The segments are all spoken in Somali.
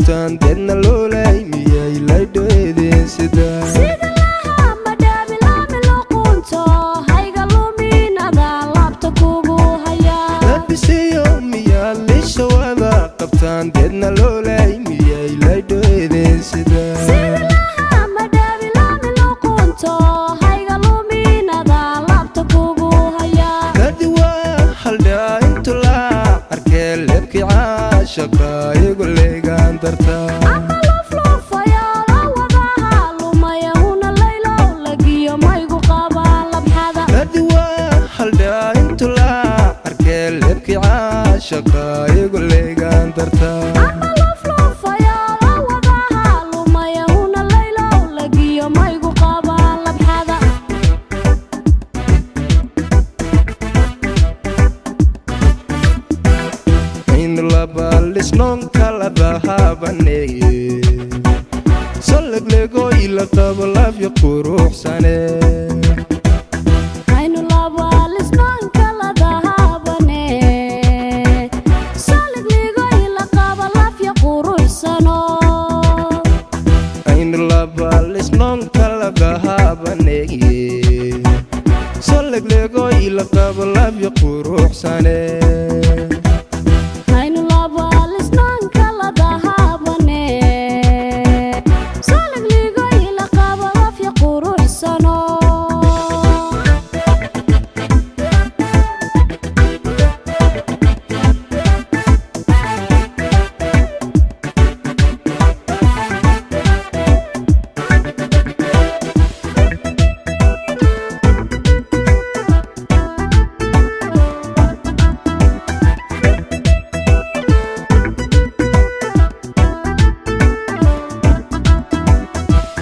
qabtaan deedna loolay miyay laydhoedeen sidaa sida laha madaabi laami luqunto hayga luminada laabta kugu haya labisiyo miyaa lisha wada qabtaan deedna loolay miyay laydhoedeen sidaa sida laha madaabi laami luqunto hayga luminada laabta kugu haya kadi waa haldhaa intu laa arkee lebkii caashaqa igu leegaan dartaa ama luflufaya la wadaha lumaya huna laylow lagiyo maygu qabaan labxada kadi waa haldhaa intu laa arkee lebkii caashaqa igu leegaan dartaa ama luflufaya la wadaha lumaya huna laylow lagiyo maygu qabaan labxada in labalisnoon kala dahabaneeye saldhigo ila qabo laafya quruxsane aynu labalisnoonka la dahabane saldhigo ila qaba lafya quruxsano in labalisnoon kala dahabaneeye saldhigo ila qabo laafya quruxsane aynu labalisnoonka la dahabane saldhigo ila qaba lafya quruxsano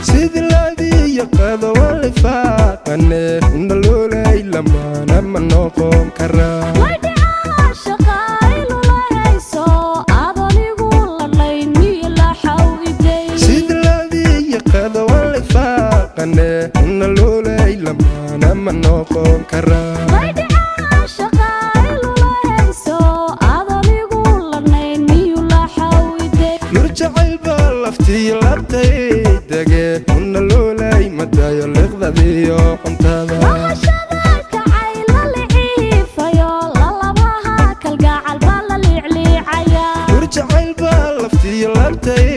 sidii laadii yaqaado waan lifaaqane hunda loolay lamaana ma noqon karaa waydhica shaqaylu lahayso adonigu ladhayn miyo laxaw iday sidii laadii yaqaado waan lifaaqane hunda loolay lamaana ma noqon karaa waydhica shaqaylu lahayso adonigu ladhayn miyo laxaw iday nur jacayl baa laftiyo labtay dege hunda loolay madayo liqdadiyo cuntada lahashada kacayla liciifayo lalabaha kalgacal baa la liicliicaya nur jacayl baa laftiyo labtay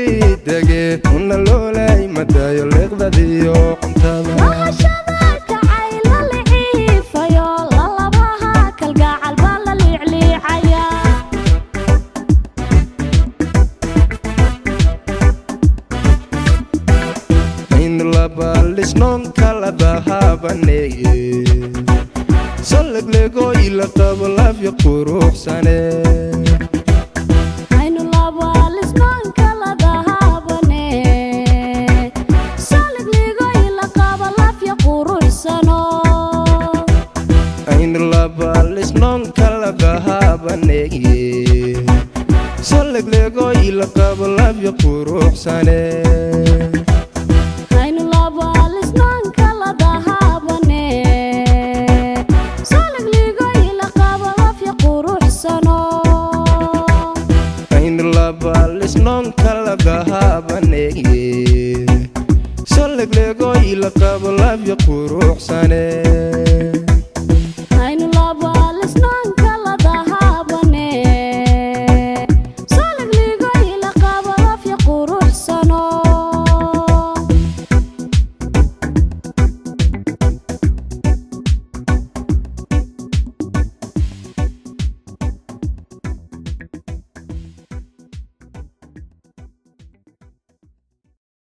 dege hunda loolay madayo liqdadiyo cuntada lahashada kacayla liciifayo lalabaha kalgacal baa la liicliicaya in labalisnoon kala dahabaneeye saldhigo ila qabo laafya quruxsane aynu labalisnoonka la dahabane saldhigo ila qaba lafya quruxsano in labalisnoon kala dahabaneeye saldhigo ila qabo laafya quruxsane aynu labalisnoonka la dahabane saldhigo ila qaba lafya quruxsano in labalisnoon kala dahabaneeye saldhigo ila qabo laafya quruxsane